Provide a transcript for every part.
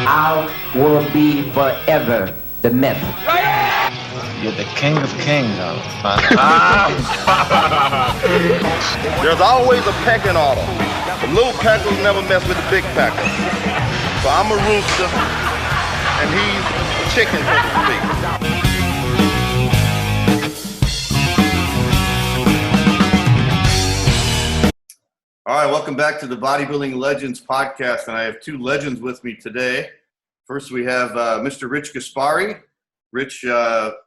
I will be forever the myth. You're the king of kings, Arnold. There's always a pecking order. The little peckers never mess with the big pecker. So I'm a rooster, and he's a chicken, so to speak. All right, welcome back to the Bodybuilding Legends Podcast, and I have two legends with me today. First, we have Mr. Rich Gaspari. Rich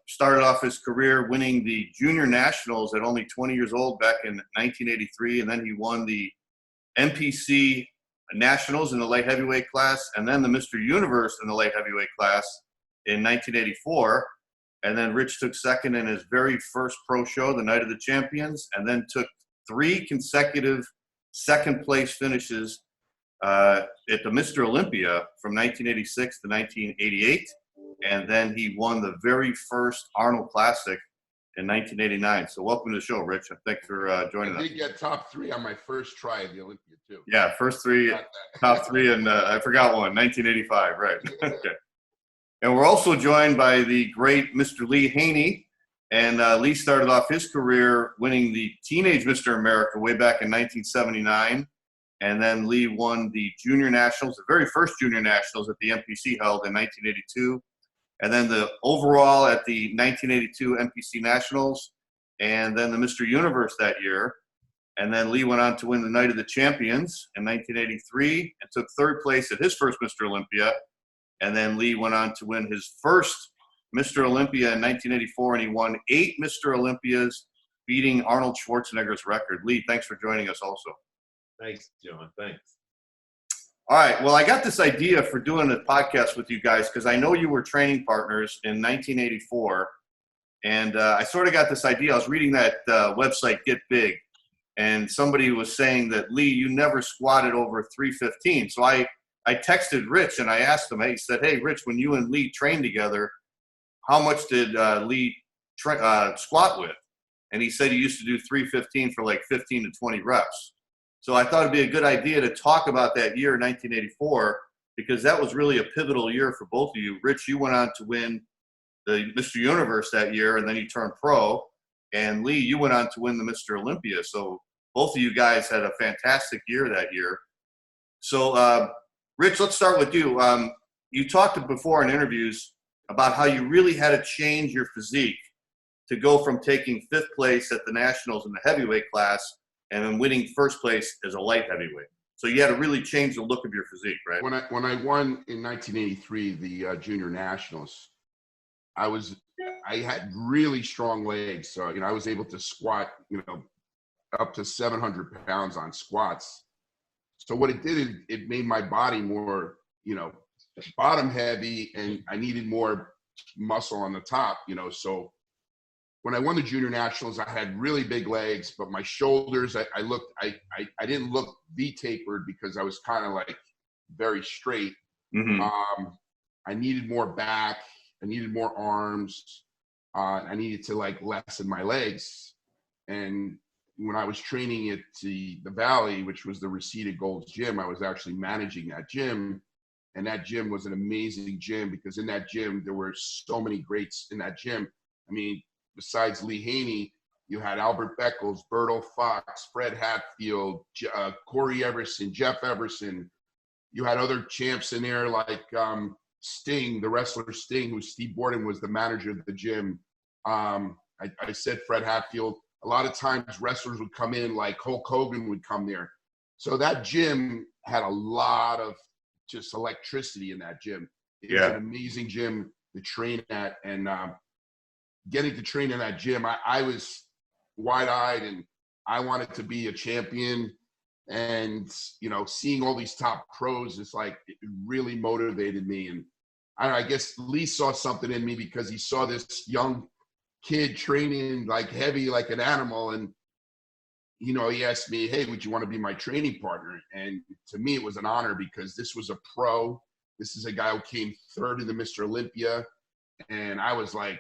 started off his career winning the Junior Nationals at only 20 years old back in 1983, and then he won the NPC Nationals in the light heavyweight class, and then the Mr. Universe in the light heavyweight class in 1984. And then Rich took second in his very first pro show, the Night of the Champions, and then took 3 consecutive second-place finishes at the Mr. Olympia from 1986 to 1988. And then he won the very first Arnold Classic in 1989. So welcome to the show, Rich. Thanks for joining us. I did get top 3 on my first try at the Olympia, too. Yeah, first 3, top 3, and I forgot one, 1985, right. Okay. And we're also joined by the great Mr. Lee Haney. And Lee started off his career winning the Teenage Mr. America way back in 1979. And then Lee won the Junior Nationals, the very first Junior Nationals that the NPC held in 1982. And then the overall at the 1982 NPC Nationals. And then the Mr. Universe that year. And then Lee went on to win the Night of the Champions in 1983 and took 3rd place at his first Mr. Olympia. And then Lee went on to win his first Mr. Olympia in 1984, and he won 8 Mr. Olympias, beating Arnold Schwarzenegger's record. Lee, thanks for joining us also. Thanks, John. Thanks. All right. Well, I got this idea for doing a podcast with you guys because I know you were training partners in 1984, and I sort of got this idea. I was reading that website, Get Big, and somebody was saying that, Lee, you never squatted over 315. So I texted Rich, and I asked him, he said, hey, Rich, when you and Lee trained together, how much did Lee squat with? And he said he used to do 315 for like 15 to 20 reps. So I thought it'd be a good idea to talk about that year, 1984, because that was really a pivotal year for both of you. Rich, you went on to win the Mr. Universe that year, and then you turned pro. And Lee, you went on to win the Mr. Olympia. So both of you guys had a fantastic year that year. So, Rich, let's start with you. You talked before in interviews about how you really had to change your physique to go from taking 5th place at the Nationals in the heavyweight class and then winning 1st place as a light heavyweight. So you had to really change the look of your physique, right? When I won in 1983 the Junior Nationals, I had really strong legs. So, I was able to squat, up to 700 pounds on squats. So what it did is it made my body more, bottom heavy, and I needed more muscle on the top, so when I won the Junior Nationals, I had really big legs, but my shoulders, I didn't look V-tapered because I was kind of like very straight. Mm-hmm. I needed more back, I needed more arms, I needed to like lessen my legs. And when I was training at the Valley, which was the Reseda Gold's gym, I was actually managing that gym. And that gym was an amazing gym because in that gym, there were so many greats in that gym. I mean, besides Lee Haney, you had Albert Beckles, Berto Fox, Fred Hatfield, Corey Everson, Jeff Everson. You had other champs in there like Sting, the wrestler Sting, who Steve Borden was the manager of the gym. I said Fred Hatfield. A lot of times wrestlers would come in, like Hulk Hogan would come there. So that gym had a lot of just electricity in that gym. It was an amazing gym to train at, and getting to train in that gym, I was wide-eyed, and I wanted to be a champion. And seeing all these top pros, it's like it really motivated me. And I guess Lee saw something in me because he saw this young kid training like heavy, like an animal, and he asked me, hey, would you want to be my training partner? And to me, it was an honor because this was a pro. This is a guy who came 3rd in the Mr. Olympia. And I was like,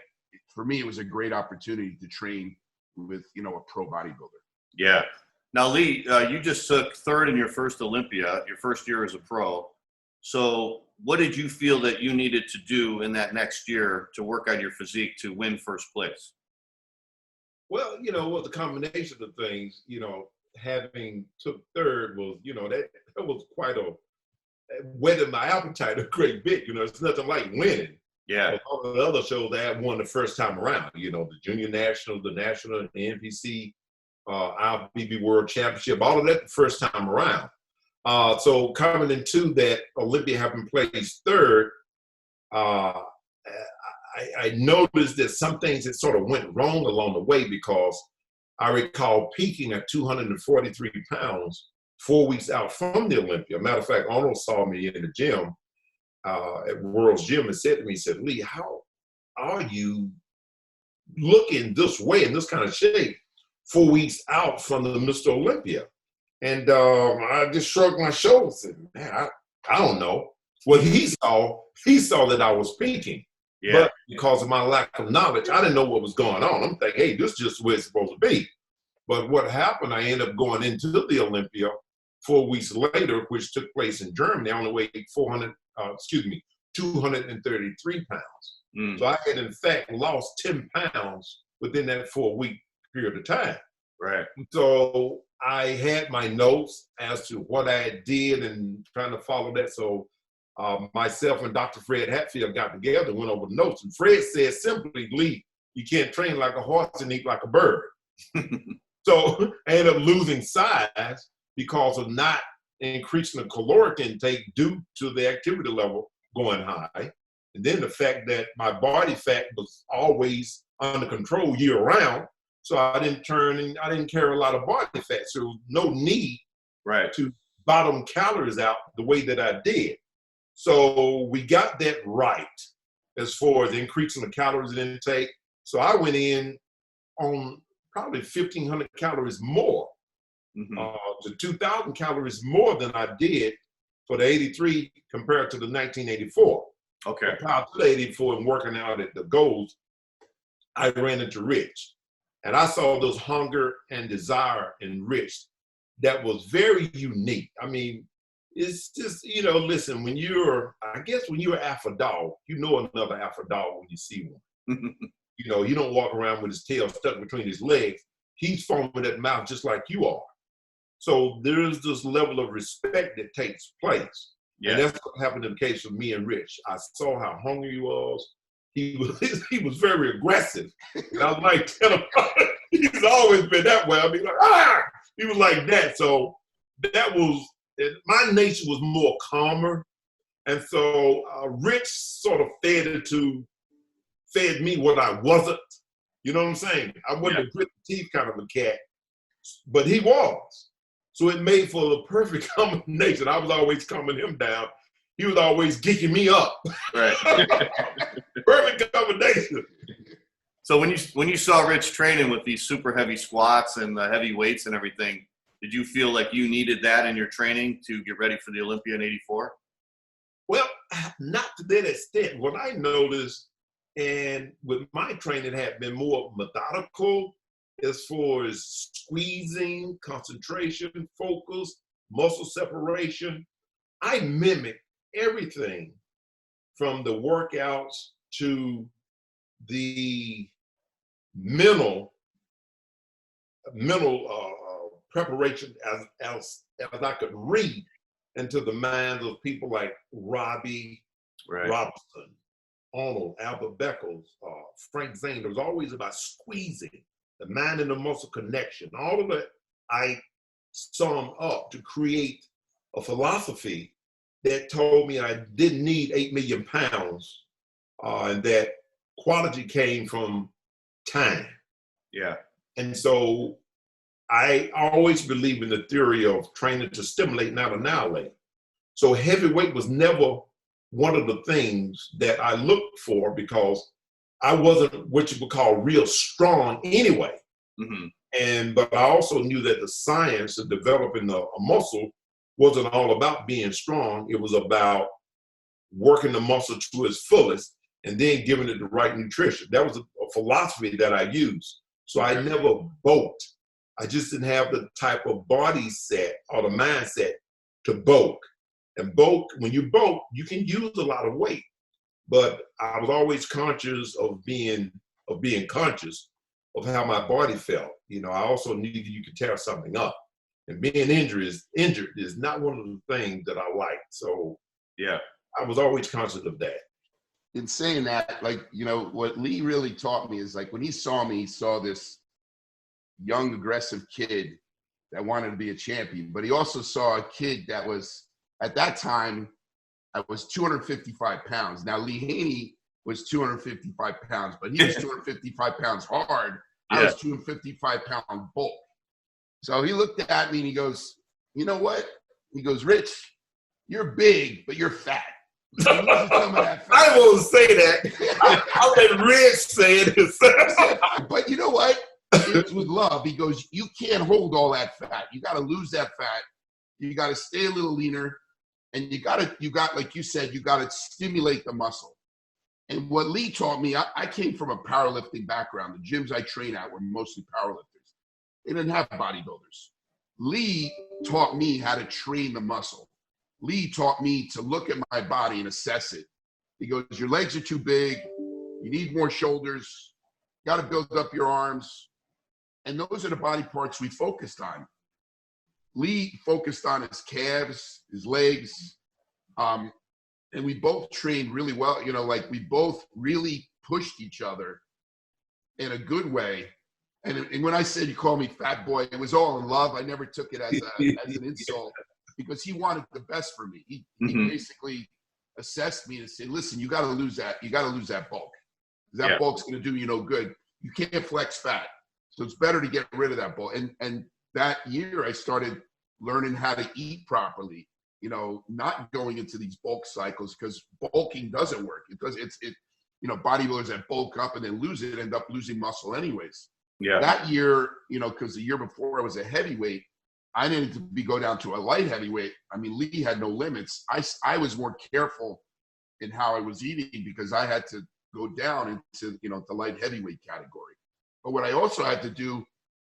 for me, it was a great opportunity to train with, a pro bodybuilder. Yeah. Now, Lee, you just took 3rd in your first Olympia, your first year as a pro. So what did you feel that you needed to do in that next year to work on your physique to win first place? Well, it was a combination of things. Having took third was, that was quite whetted my appetite a great bit. It's nothing like winning. Yeah. But all the other shows I had won the first time around. The Junior Nationals, the National, the NPC, IFBB World Championship, all of that the first time around. So coming into that, Olympia having placed third, I noticed that some things had sort of went wrong along the way, because I recall peaking at 243 pounds 4 weeks out from the Olympia. Matter of fact, Arnold saw me in the gym at World's Gym and said to me, he said, "Lee, how are you looking this way, in this kind of shape, 4 weeks out from the Mr. Olympia?" And I just shrugged my shoulders and said, "Man, I don't know." Well, he saw that I was peaking. Yeah. But because of my lack of knowledge, I didn't know what was going on. I'm thinking, hey, this is just where it's supposed to be. But what happened, I ended up going into the Olympia 4 weeks later, which took place in Germany. I only weighed 233 pounds. So I had, in fact, lost 10 pounds within that 4 week period of time. Right. So I had my notes as to what I did and trying to follow that. So myself and Dr. Fred Hatfield got together and went over the notes. And Fred said simply, "Lee, you can't train like a horse and eat like a bird." So I ended up losing size because of not increasing the caloric intake due to the activity level going high. And then the fact that my body fat was always under control year round. So I didn't carry a lot of body fat. So no need to bottom calories out the way that I did. So we got that right as far as increasing the calories intake. So I went in on probably 1,500 calories more, to 2,000 calories more than I did for the 83 compared to the 1984. Okay. Prior to the 84 and working out at the Goals, I ran into Rich. And I saw this hunger and desire in Rich that was very unique. I mean, it's just, listen, when you're alpha dog, another alpha dog when you see one. You don't walk around with his tail stuck between his legs. He's foaming at the mouth just like you are. So there is this level of respect that takes place. Yeah. And that's what happened in the case of me and Rich. I saw how hungry he was. He was very aggressive. And I was like, he's always been that way. I mean, like, he was like that. So that was, my nature was more calmer. And so Rich sort of fed me what I wasn't. You know what I'm saying? I wasn't a grit teeth kind of a cat, but he was. So it made for the perfect combination. I was always calming him down. He was always geeking me up. Right. Perfect combination. So when you saw Rich training with these super heavy squats and the heavy weights and everything, did you feel like you needed that in your training to get ready for the Olympia in '84? Well, not to that extent. What I noticed, and with my training, had been more methodical as far as squeezing, concentration, focus, muscle separation. I mimicked everything from the workouts to the mental preparation as I could read into the minds of people like Robbie Robinson, Arnold, Albert Beckles, Frank Zane. It was always about squeezing, the mind and the muscle connection. All of that I summed up to create a philosophy that told me I didn't need 8 million pounds, and that quality came from time. Yeah. And so I always believe in the theory of training to stimulate, not annihilate. So heavyweight was never one of the things that I looked for, because I wasn't what you would call real strong anyway. But I also knew that the science of developing a muscle wasn't all about being strong. It was about working the muscle to its fullest and then giving it the right nutrition. That was a philosophy that I used. So I never bulked. I just didn't have the type of body set or the mindset to bulk. And bulk, when you bulk, you can use a lot of weight. But I was always conscious of being conscious of how my body felt. You know, I also knew that you could tear something up. And being injured is not one of the things that I like. So, yeah, I was always conscious of that. In saying that, like, you know, what Lee really taught me is, like, when he saw me, he saw this young, aggressive kid that wanted to be a champion. But he also saw a kid that was, at that time, I was 255 pounds. Now, Lee Haney was 255 pounds, but he was 255 pounds hard. I was 255 pound bulk. So he looked at me and he goes, you know what? He goes, Rich, you're big, but you're fat. Some of that fat. I won't say that. I'll let Rich say it. But you know what? It's with love. He goes, you can't hold all that fat. You got to lose that fat. You got to stay a little leaner. And you got, like you said, you got to stimulate the muscle. And what Lee taught me, I came from a powerlifting background. The gyms I train at were mostly powerlifters. They didn't have bodybuilders. Lee taught me how to train the muscle. Lee taught me to look at my body and assess it. He goes, your legs are too big. You need more shoulders. You got to build up your arms. And those are the body parts we focused on. Lee focused on his calves, his legs, and we both trained really well. You know, like, we both really pushed each other in a good way. And when I said you call me fat boy, it was all in love. I never took it as an insult, because he wanted the best for me. He basically assessed me and said, listen, you got to lose that. You got to lose that bulk. That bulk's going to do you no good. You can't flex fat. So it's better to get rid of that bulk. And that year I started learning how to eat properly, you know, not going into these bulk cycles, because bulking doesn't work. You know, bodybuilders that bulk up and then lose it end up losing muscle anyways. Yeah. That year, you know, because the year before I was a heavyweight, I needed to go down to a light heavyweight. I mean, Lee had no limits. I was more careful in how I was eating, because I had to go down into, you know, the light heavyweight category. But what I also had to do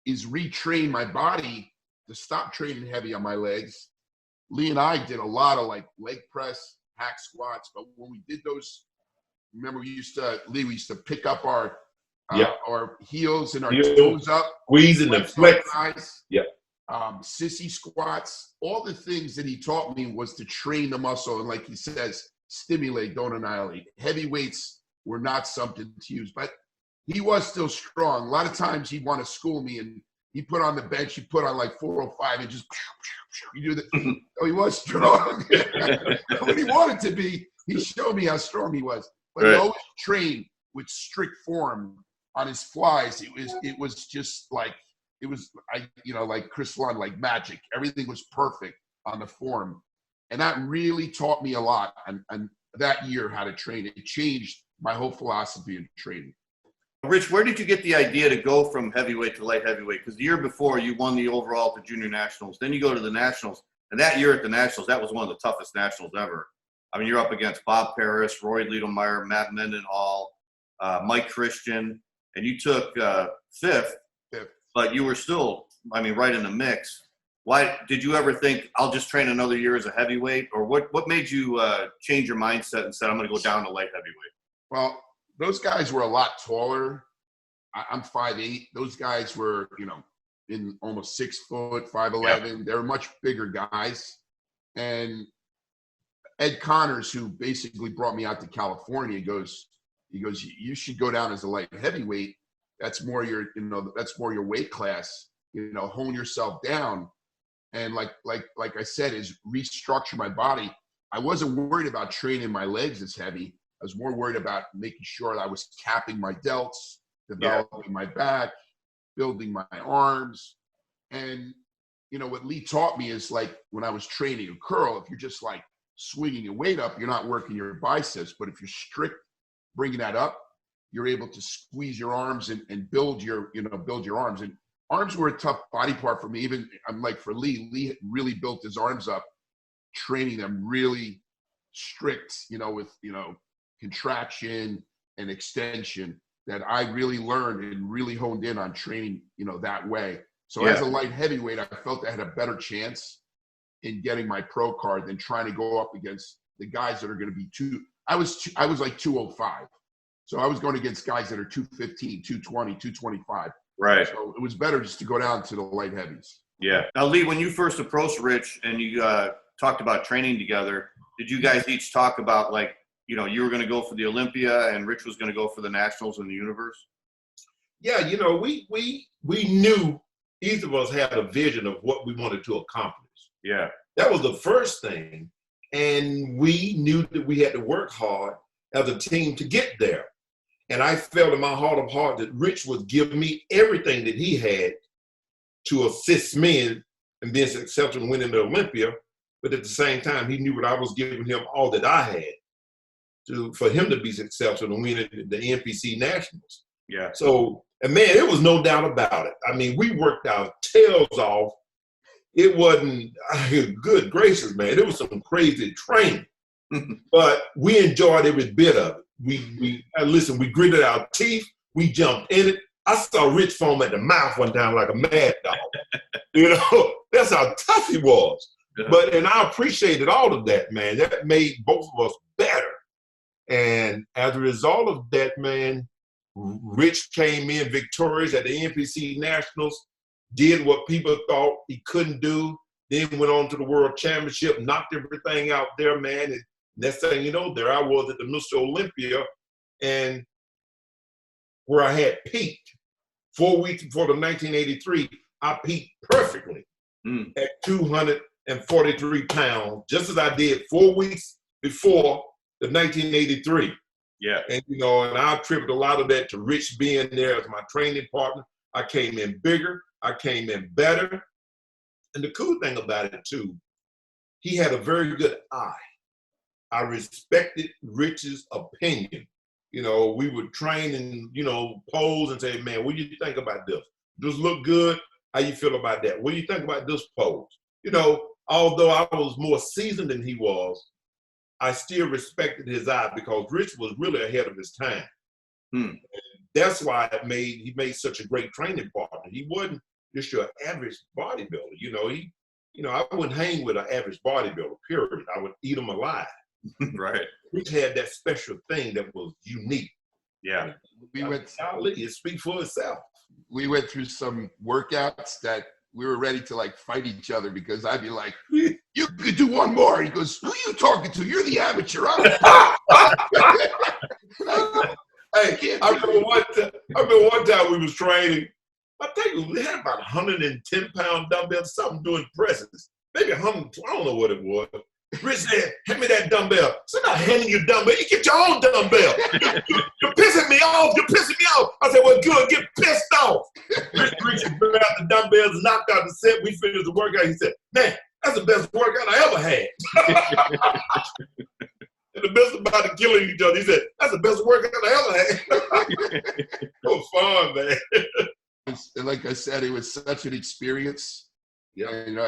is retrain my body to stop training heavy on my legs. Lee and I did a lot of, like, leg press, hack squats. But when we did those, remember, we used to pick up our heels and our toes up, squeezing and flex. Sissy squats. All the things that he taught me was to train the muscle, and, like he says, stimulate, don't annihilate. Heavyweights were not something to use, but he was still strong. A lot of times he'd want to school me, and he put on the bench, he put on like 405 and just, you do that. Oh, he was strong. When he wanted to be, he showed me how strong he was. But he always trained with strict form on his flies. It was just like, like Chris Lund, like magic. Everything was perfect on the form. And that really taught me a lot. And that year, how to train. It changed my whole philosophy in training. Rich, where did you get the idea to go from heavyweight to light heavyweight? Because the year before, you won the overall at the Junior Nationals. Then you go to the Nationals. And that year at the Nationals, that was one of the toughest Nationals ever. I mean, you're up against Bob Paris, Roy Liedlmeyer, Matt Mendenhall, Mike Christian, and you took fifth, but you were still, I mean, right in the mix. Why did you ever think, I'll just train another year as a heavyweight? Or what made you change your mindset and said, I'm going to go down to light heavyweight? Well, those guys were a lot taller. I'm 5'8". Those guys were, you know, in almost 6 foot, 5'11". They were much bigger guys. And Ed Connors, who basically brought me out to California, goes, you should go down as a light heavyweight. That's more your weight class. You know, hone yourself down. And like I said, is restructure my body. I wasn't worried about training my legs as heavy. I was more worried about making sure that I was capping my delts, developing my back, building my arms. And, you know, what Lee taught me is, like, when I was training a curl, if you're just like swinging your weight up, you're not working your biceps. But if you're strict bringing that up, you're able to squeeze your arms and build your arms. And arms were a tough body part for me. Even, I'm like, for Lee really built his arms up, training them really strict, you know, with, you know, contraction and extension, that I really learned and really honed in on training, you know, that way. So as a light heavyweight, I felt I had a better chance in getting my pro card than trying to go up against the guys that are going to be I was like 205. So I was going against guys that are 215, 220, 225. Right. So it was better just to go down to the light heavies. Yeah. Now, Lee, when you first approached Rich and you talked about training together, did you guys each talk about, like, you know, you were going to go for the Olympia and Rich was going to go for the Nationals in the universe? Yeah, you know, we knew each of us had a vision of what we wanted to accomplish. Yeah. That was the first thing. And we knew that we had to work hard as a team to get there. And I felt in my heart of hearts that Rich would give me everything that he had to assist me in being successful and winning the Olympia. But at the same time, he knew that I was giving him all that I had for him to be successful and winning the NPC Nationals. Yeah. So, and man, there was no doubt about it. I mean, we worked our tails off. It wasn't, good gracious, man. It was some crazy training. But we enjoyed every bit of it. We gritted our teeth. We jumped in it. I saw Rich foam at the mouth one time like a mad dog. You know, that's how tough he was. Yeah. And I appreciated all of that, man. That made both of us better. And as a result of that, man, Rich came in victorious at the NPC Nationals, did what people thought he couldn't do, then went on to the World Championship, knocked everything out there, man. And next thing you know, there I was at the Mr. Olympia, and where I had peaked 4 weeks before the 1983, I peaked perfectly at 243 pounds, just as I did 4 weeks before the 1983. Yeah. And, you know, and I attribute a lot of that to Rich being there as my training partner. I came in bigger. I came in better. And the cool thing about it, too, he had a very good eye. I respected Rich's opinion. You know, we would train and, you know, pose and say, man, what do you think about this? Does this look good? How you feel about that? What do you think about this pose? You know, although I was more seasoned than he was, I still respected his eye because Rich was really ahead of his time. And that's why he made such a great training partner. He wasn't just your average bodybuilder. You know, I wouldn't hang with an average bodybuilder, period. I would eat him alive. Right. Rich had that special thing that was unique. Yeah. It speaks for itself. We went through some workouts that we were ready to like fight each other because I'd be like, you could do one more. He goes, who are you talking to? You're the amateur. Hey, I remember one time we was training. I think we had about 110-pound dumbbells, something doing presses. Maybe 100, I don't know what it was. Rich said, hand me that dumbbell. I said, I'm not handing you a dumbbell. You get your own dumbbell. You're pissing me off. You're pissing me off. I said, well, good. Get pissed off. Rich grabbed the dumbbells, knocked out the set. We finished the workout. He said, man, that's the best workout I ever had. And the best about it killing each other, he said, that's the best workout I ever had. It was fun, man. And like I said, it was such an experience. Yeah. And,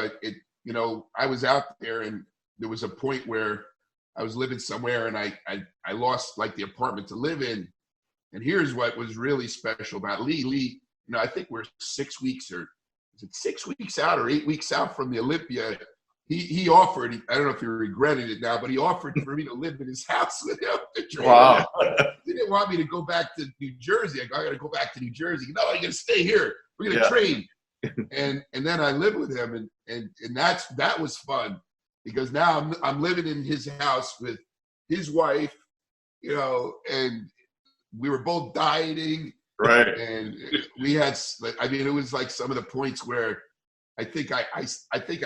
I was out there and there was a point where I was living somewhere and I lost like the apartment to live in. And here's what was really special about Lee. Lee, I think we're 6 weeks or is it 6 weeks out or 8 weeks out from the Olympia. He offered, I don't know if he regretted it now, but he offered for me to live in his house with him. Wow. He didn't want me to go back to New Jersey. I got to go back to New Jersey. No, you're going to stay here. We're going to train. And then I lived with him and that was fun because now I'm living in his house with his wife, and we were both dieting. Right. And we had, it was like some of the points where I think I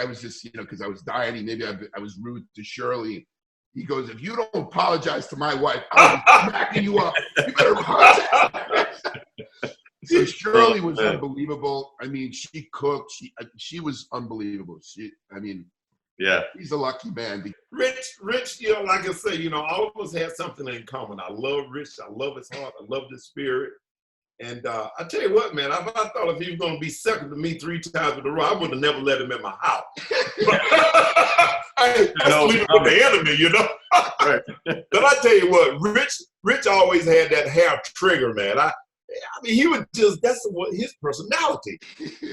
was just, because I was dieting, maybe I was rude to Shirley. He goes, if you don't apologize to my wife, I'm smacking you up. You better apologize. So Shirley was unbelievable. I mean, she cooked. She was unbelievable. Yeah, he's a lucky man. Rich, like I say, all of us had something in common. I love Rich. I love his heart. I love his spirit. And I tell you what, man, I thought if he was going to be second to me 3 times in a row, I would have never let him in my house. I sleeping with the enemy, Right. But I tell you what, Rich always had that hair trigger, man. He was just, that's what his personality.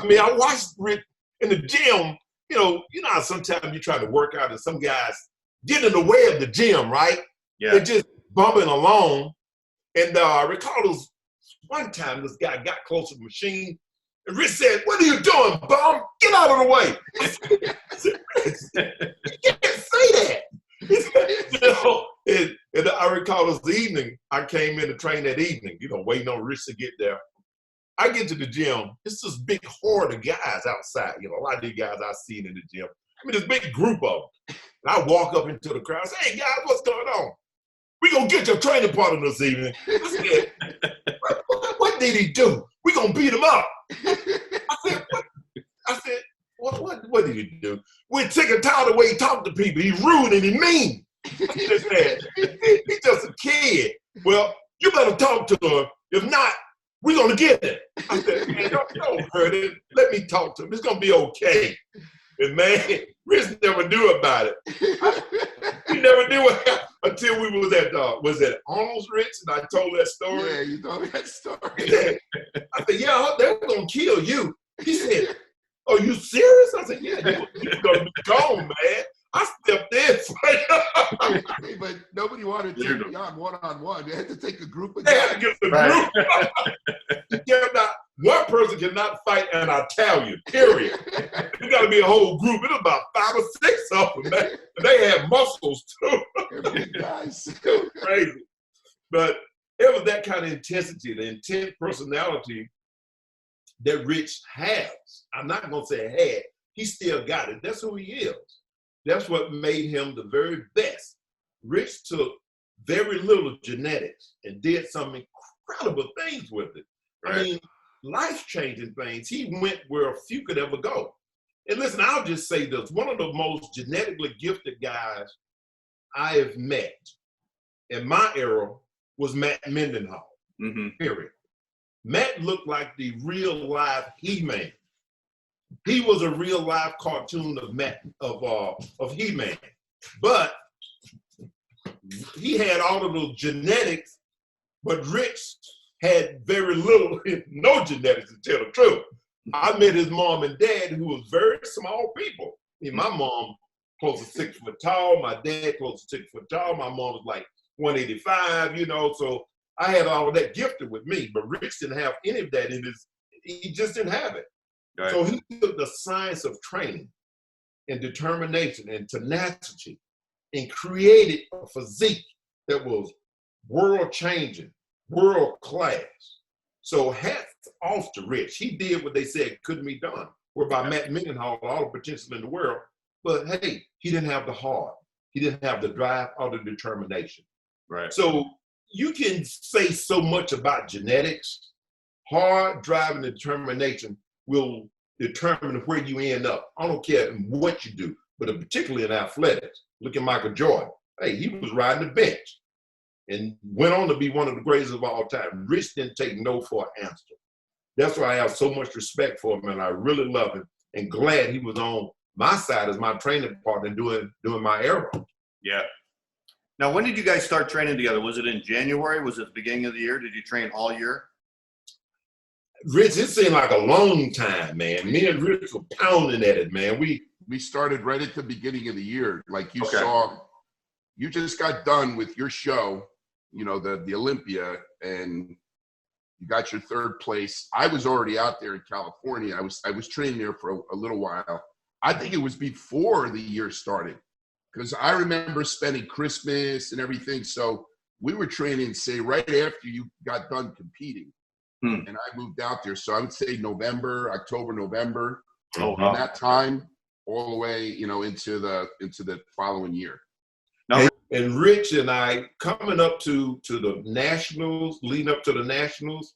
I watched Rich in the gym, how sometimes you try to work out and some guys get in the way of the gym, right? Yeah. They're just bumping along. And I recall this one time this guy got close to the machine and Rich said, "What are you doing, bum? Get out of the way." I said, "You can't say that." And I recall this evening, I came in to train that evening, waiting on Rich to get there. I get to the gym, it's this big horde of guys outside, a lot of these guys I've seen in the gym. I mean, this big group of them. And I walk up into the crowd and say, "Hey, guys, what's going on? We gonna get your training partner this evening." I said, what did he do? We gonna beat him up. I said, what did he do? We're sick and tired of the way he talked to people. He's rude and he mean. I said, he's just a kid. Well, you better talk to him. If not, we're gonna get him. I said, "Man, don't hurt him. Let me talk to him. It's gonna be okay." And man, Rich never knew about it. He never knew it until we was at Arnold's, Rich, and I told that story. Yeah, you told me that story. I said, "Yeah, they're gonna kill you." He said, "Are you serious?" I said, "Yeah, you're gonna be gone, man." I stepped in. Hey, but nobody wanted to take me on one-on-one. They had to take a group of They guys. had to get the group. One person cannot fight an Italian, period. You got to be a whole group. It's about 5 or 6 of them, man. And they had muscles, too. They're big guys. It was crazy. But it was that kind of intensity, the intense personality that Rich has. I'm not going to say had. He still got it. That's who he is. That's what made him the very best. Rich took very little genetics and did some incredible things with it. Right. I mean, life-changing things. He went where few could ever go. And listen, I'll just say this. One of the most genetically gifted guys I have met in my era was Matt Mendenhall, period. Matt looked like the real-life He-Man. He was a real-life cartoon of He-Man. But he had all of those genetics, but Rich had very little, no genetics, to tell the truth. I met his mom and dad, who was very small people. I mean, my mom close to 6 foot tall, my dad close to 6 foot tall, my mom was like 185, so I had all of that gifted with me, but Rich didn't have any of that he just didn't have it. Right. So he took the science of training and determination and tenacity and created a physique that was world-changing, world-class. So hats off to Rich. He did what they said couldn't be done, whereby Matt Mendenhall had all the potential in the world, but hey, he didn't have the heart. He didn't have the drive or the determination. Right. So you can say so much about genetics. Hard drive and determination will determine where you end up. I don't care what you do, but particularly in athletics. Look at Michael Jordan. Hey, he was riding the bench and went on to be one of the greatest of all time. Rich didn't take no for an answer. That's why I have so much respect for him, and I really love him, and glad he was on my side as my training partner doing my era. Yeah. Now, when did you guys start training together? Was it in January? Was it the beginning of the year? Did you train all year? Rich, it seemed like a long time, man. Me and Rich were pounding at it, man. We started right at the beginning of the year. Like you saw, you just got done with your show, the Olympia, and you got your 3rd place. I was already out there in California. I was training there for a little while. I think it was before the year started, because I remember spending Christmas and everything. So we were training, say, right after you got done competing. And I moved out there. So I would say October, November, from that time all the way, into the following year. Now, and Rich and I coming up to the Nationals, leading up to the Nationals,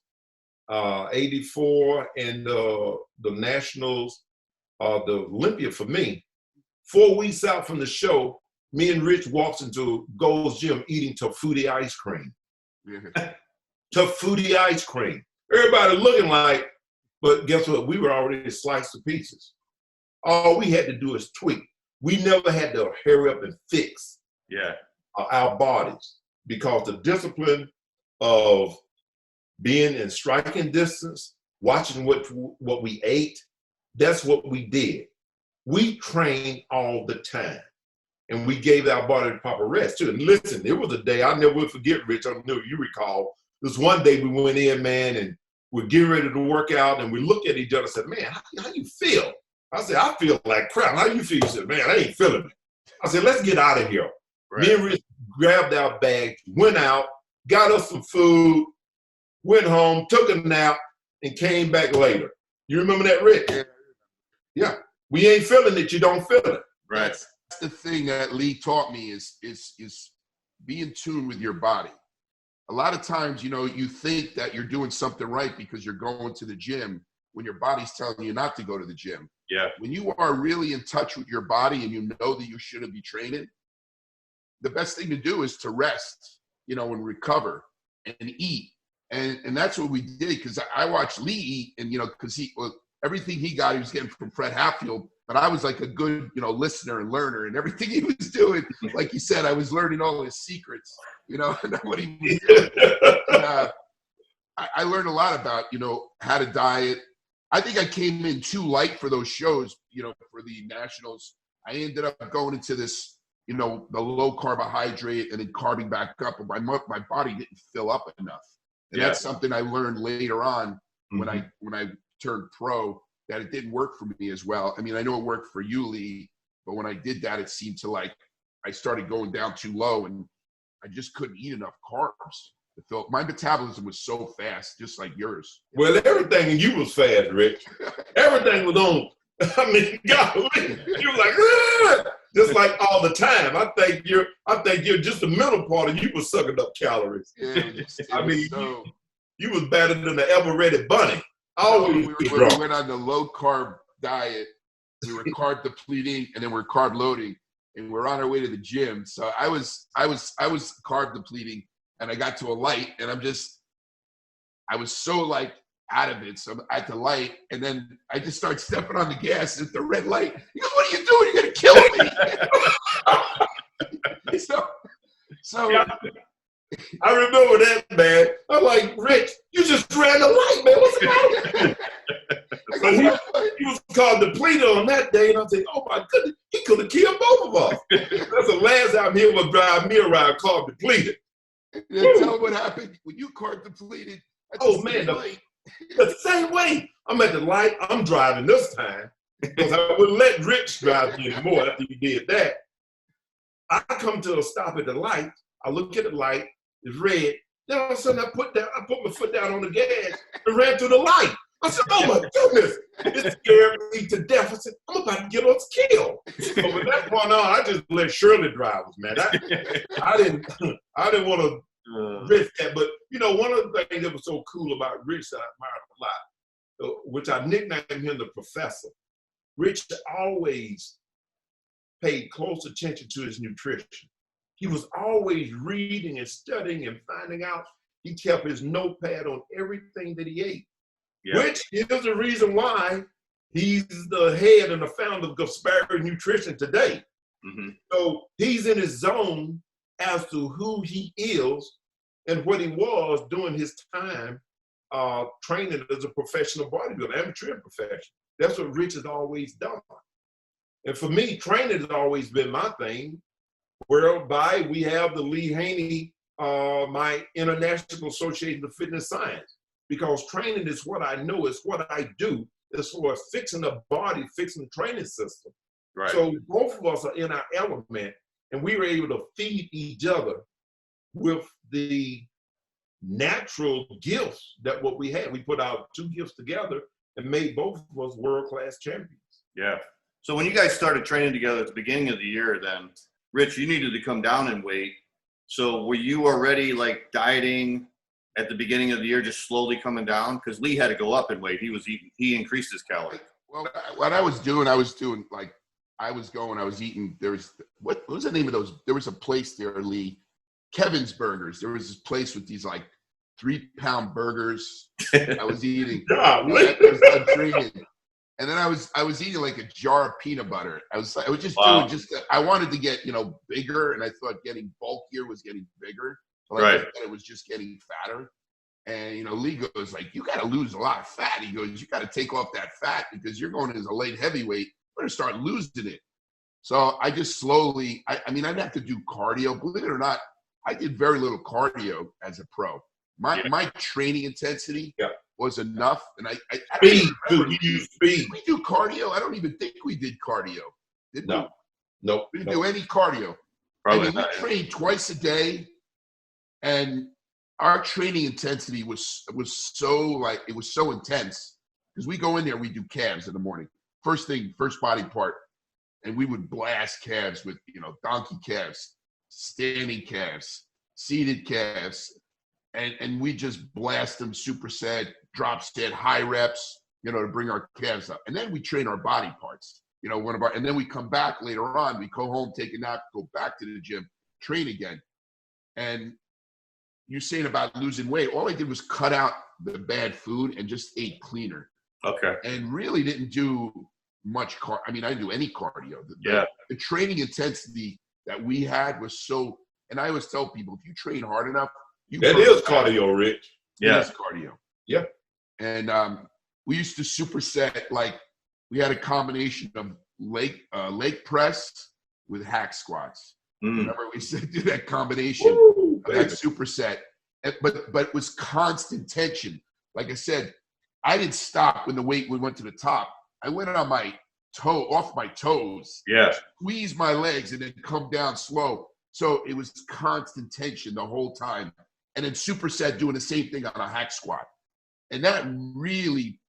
84, and the Nationals, the Olympia for me, 4 weeks out from the show, me and Rich walks into Gold's Gym eating Tafuti ice cream. Yeah. Tafuti ice cream. Everybody looking like, but guess what? We were already sliced to pieces. All we had to do is tweak. We never had to hurry up and fix our bodies, because the discipline of being in striking distance, watching what we ate, that's what we did. we trained all the time. And we gave our body the proper rest too. And listen, it was a day I never will forget, Rich. I don't know if you recall. There was one day we went in, man, and we're getting ready to work out, and we looked at each other and said, man, how you feel? I said, I feel like crap. How you feel? He said, man, I ain't feeling it. I said, let's get out of here. Right. Me and Rich grabbed our bags, went out, got us some food, went home, took a nap, and came back later. You remember that, Rich? Yeah. We ain't feeling it, you don't feel it. Right. That's the thing that Lee taught me is be in tune with your body. A lot of times, you know, you think that you're doing something right because you're going to the gym when your body's telling you not to go to the gym. Yeah. When you are really in touch with your body and you know that you shouldn't be training, the best thing to do is to rest, you know, and recover and eat. And that's what we did, because I watched Lee eat, and, you know, because everything he got, he was getting from Fred Hatfield. But I was like a good, you know, listener and learner, and everything he was doing, like he said, I was learning all his secrets, you know, and what he was doing. And, I learned a lot about, you know, how to diet. I think I came in too light for those shows, you know, for the Nationals. I ended up going into this, you know, the low carbohydrate and then carbing back up, and my body didn't fill up enough. And that's something I learned later on when I turned pro, that it didn't work for me as well. I mean, I know it worked for you, Lee, but when I did that, it seemed to, like, I started going down too low, and I just couldn't eat enough carbs. My metabolism was so fast, just like yours. Well, everything in you was fast, Rich. Everything was on. I mean, golly, you were like, ah! Just like all the time. I think you're just the middle part of you was sucking up calories. Yeah, I mean, you was better than the ever-ready bunny. Always. We went on the low-carb diet. We were carb depleting, and then we're carb loading, and we're on our way to the gym. So I was carb depleting, and I got to a light, and I was so, like, out of it. So I'm at the light, and then I just start stepping on the gas at the red light. He goes, "What are you doing? You're gonna kill me!" so yeah. I remember that, man. I'm like, Rich, you just ran the light, man. What's the matter? So he was called depleted on that day, and I said, oh my goodness, he could have killed both of us. That's the last time he would drive me around carb depleted. Tell him what happened when you carb depleted. Oh man, the same way. I'm at the light. I'm driving this time because I wouldn't let Rich drive me anymore after he did that. I come to a stop at the light. I look at the light. It's red. Then all of a sudden I put my foot down on the gas and ran through the light. I said, oh my goodness. It scared me to death. I said, I'm about to get us killed. So with that going on, I just let Shirley drive us, man. I didn't want to risk that. But, you know, one of the things that was so cool about Rich that I admired a lot, which I nicknamed him the professor. Rich always paid close attention to his nutrition. He was always reading and studying and finding out. He kept his notepad on everything that he ate, which is the reason why he's the head and the founder of Gaspari Nutrition today. Mm-hmm. So he's in his zone as to who he is and what he was during his time training as a professional bodybuilder, amateur professional. That's what Rich has always done. And for me, training has always been my thing, whereby we have the Lee Haney, my International Association of Fitness Science, because training is what I know, it's what I do, as far as fixing the body, fixing the training system. Right. So both of us are in our element, and we were able to feed each other with the natural gifts that what we had. We put our two gifts together and made both of us world-class champions. Yeah. So when you guys started training together at the beginning of the year, then, Rich, you needed to come down in weight. So were you already, like, dieting at the beginning of the year, just slowly coming down? Because Lee had to go up in weight. He increased his calories. Well, what I was doing like, I was eating, what was the name of those? There was a place there, Lee, Kevin's Burgers. There was this place with these, like, 3-pound burgers I was eating. I was drinking. And then I was eating like a jar of peanut butter. I was just doing I wanted to get, bigger, and I thought getting bulkier was getting bigger. So I thought it was just getting fatter. And, Lee goes like, you got to lose a lot of fat. He goes, you got to take off that fat because you're going as a light heavyweight. better start losing it. So I just slowly, I mean, I'd have to do cardio. Believe it or not, I did very little cardio as a pro. My training intensity was enough. And I speed, dude, you use speed. Did we do cardio? I don't even think we did cardio. Did we? No. We didn't do any cardio. Probably I mean, we trained twice a day, and our training intensity was so intense because we go in there, we do calves in the morning. First body part, and we would blast calves with, donkey calves, standing calves, seated calves, and we just blast them superset, drop set, high reps, to bring our calves up. And then we train our body parts, and then we come back later on, we go home, take a nap, go back to the gym, train again. And you're saying about losing weight, all I did was cut out the bad food and just ate cleaner. Okay. And really didn't do much I didn't do any cardio. The training intensity that we had was so, and I always tell people, if you train hard enough, that is cardio, Rich. Yeah. It is cardio. Yeah. And we used to superset, like we had a combination of leg press with hack squats. Remember we said do that combination of that superset, but it was constant tension. Like I said, I didn't stop when the weight went to the top. I went on my off my toes, squeeze my legs, and then come down slow. So it was constant tension the whole time. And then superset doing the same thing on a hack squat. And that really,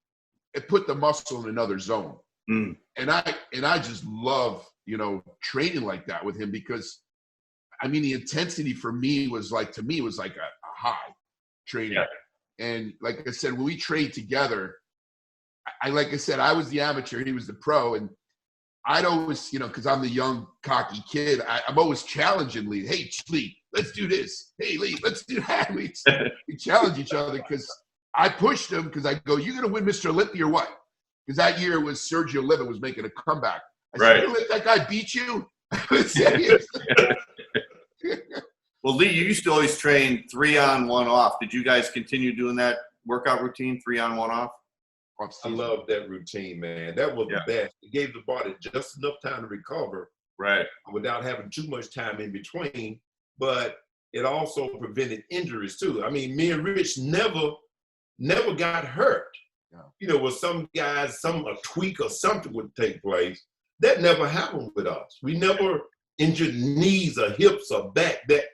it put the muscle in another zone. And I just love, training like that with him because, the intensity for me was like, a high training. Yeah. And like I said, when we trained together, I was the amateur, he was the pro. And I'd always, because I'm the young, cocky kid, I'm always challenging Lee. Hey, Lee, let's do this. Hey, Lee, let's do that. We challenge each other because I pushed him because I go, you're going to win Mr. Olympia or what? Because that year was Sergio Levin was making a comeback. I said, you let that guy beat you? Well, Lee, you used to always train 3 on, 1 off. Did you guys continue doing that workout routine, 3 on, 1 off? I love that routine, man. That was the best. It gave the body just enough time to recover, without having too much time in between. But it also prevented injuries too. Me and Rich never got hurt. With some guys, a tweak or something would take place. That never happened with us. We never injured knees or hips or back. That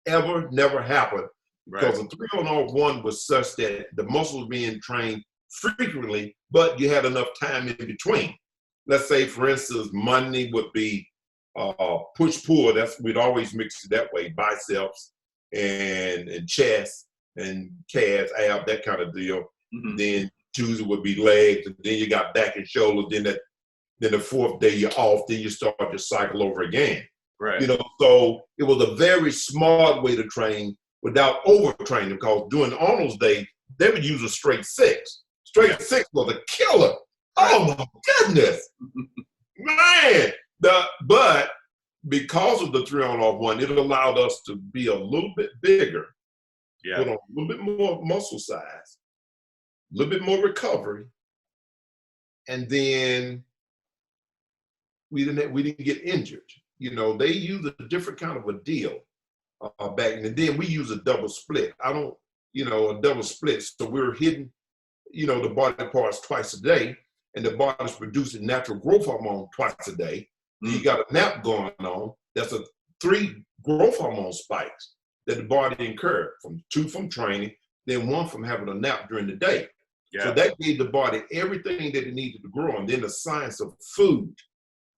never happened because the 3 on off 1 was such that the muscles being trained frequently, but you had enough time in between. Let's say, for instance, Monday would be push-pull. We'd always mix it that way, biceps and chest and calves, ab, that kind of deal. Then Tuesday would be legs, and then you got back and shoulders. Then the 4th day you're off. Then you start your cycle over again. So it was a very smart way to train without overtraining. Because during Arnold's day, they would use a straight 6. Straight 6 was a killer. Oh my goodness, man! But because of the 3 on off 1, it allowed us to be a little bit bigger, put on a little bit more muscle size, a little bit more recovery, and then we didn't get injured. They use a different kind of a deal back then. And then we use a double split. A double split. So we're hitting, the body parts twice a day, and the body's producing natural growth hormone twice a day. You got a nap going on. That's 3 growth hormone spikes that the body incurred, 2 from training, then 1 from having a nap during the day. So that gave the body everything that it needed to grow. And then the science of food,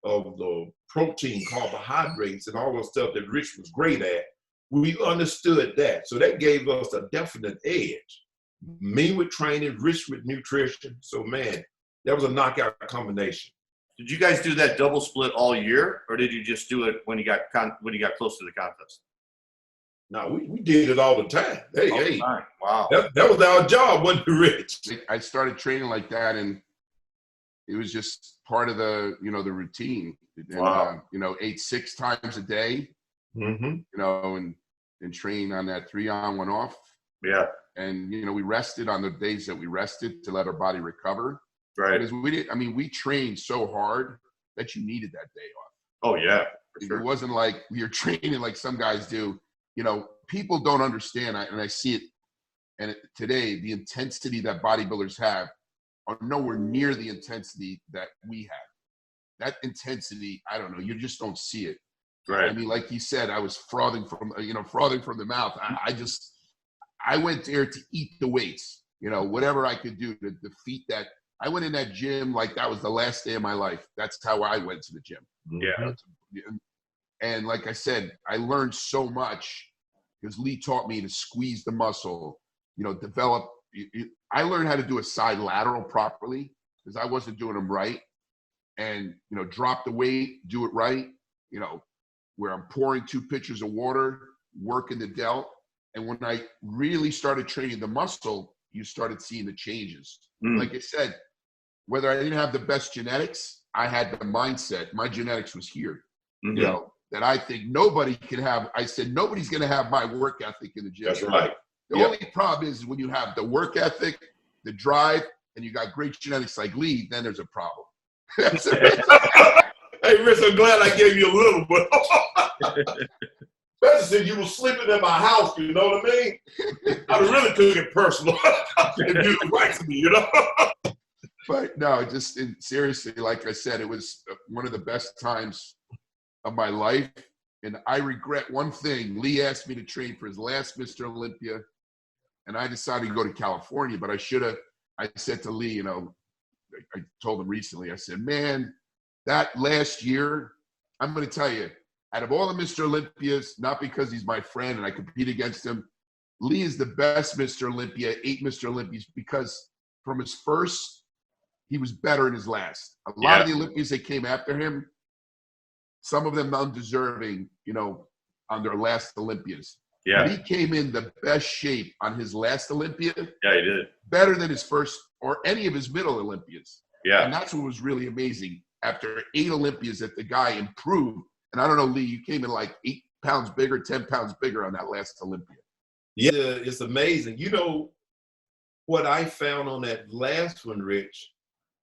of the protein, carbohydrates, and all the stuff that Rich was great at, we understood that. So that gave us a definite edge. Me with training, Rich with nutrition. So, man, that was a knockout combination. Did you guys do that double split all year, or did you just do it when you got close to the contest? No, we did it all the time. Hey. Wow. That was our job, wasn't it, Rich? I started training like that, and it was just part of the, the routine. And, ate 6 times a day, and train on that 3 on, 1 off. Yeah. And, we rested on the days that we rested to let our body recover. Right. Because we trained so hard that you needed that day off. Oh yeah, for sure. It wasn't like you're training like some guys do. You know, people don't understand, and I see it. And today, the intensity that bodybuilders have are nowhere near the intensity that we have. That intensity, I don't know, you just don't see it. Right. I mean, like you said, I was frothing from the mouth. I went there to eat the weights, you know, whatever I could do to defeat that. I went in that gym like that was the last day of my life. That's how I went to the gym. Yeah. And like I said, I learned so much because Lee taught me to squeeze the muscle, you know, develop. I learned how to do a side lateral properly because I wasn't doing them right. And, you know, drop the weight, do it right, you know, where I'm pouring 2 pitchers of water, working the delt. And when I really started training the muscle, you started seeing the changes. Like I said, whether I didn't have the best genetics, I had the mindset. My genetics was here, you know, that I think nobody can have. I said, nobody's going to have my work ethic in the gym. That's right. The only problem is when you have the work ethic, the drive, and you got great genetics like Lee, then there's a problem. Hey, Rich, I'm glad I gave you a little bit. Especially since you were sleeping in my house, you know what I mean? I really took it personal. If you were right to me, you know? But no, seriously, like I said, it was one of the best times of my life. And I regret one thing. Lee asked me to train for his last Mr. Olympia, and I decided to go to California, but I said to Lee, you know, I told him recently, I said, man, that last year, I'm going to tell you, out of all the Mr. Olympias, not because he's my friend and I compete against him, Lee is the best Mr. Olympia, 8 Mr. Olympias, because from his first, he was better in his last. A lot of the Olympians that came after him, some of them undeserving, you know, on their last Olympias. Yeah. But he came in the best shape on his last Olympia. Yeah, he did. Better than his first or any of his middle Olympias. Yeah. And that's what was really amazing. After 8 Olympias that the guy improved. And I don't know, Lee, you came in like 8 pounds bigger, 10 pounds bigger on that last Olympia. Yeah, it's amazing. You know, what I found on that last one, Rich,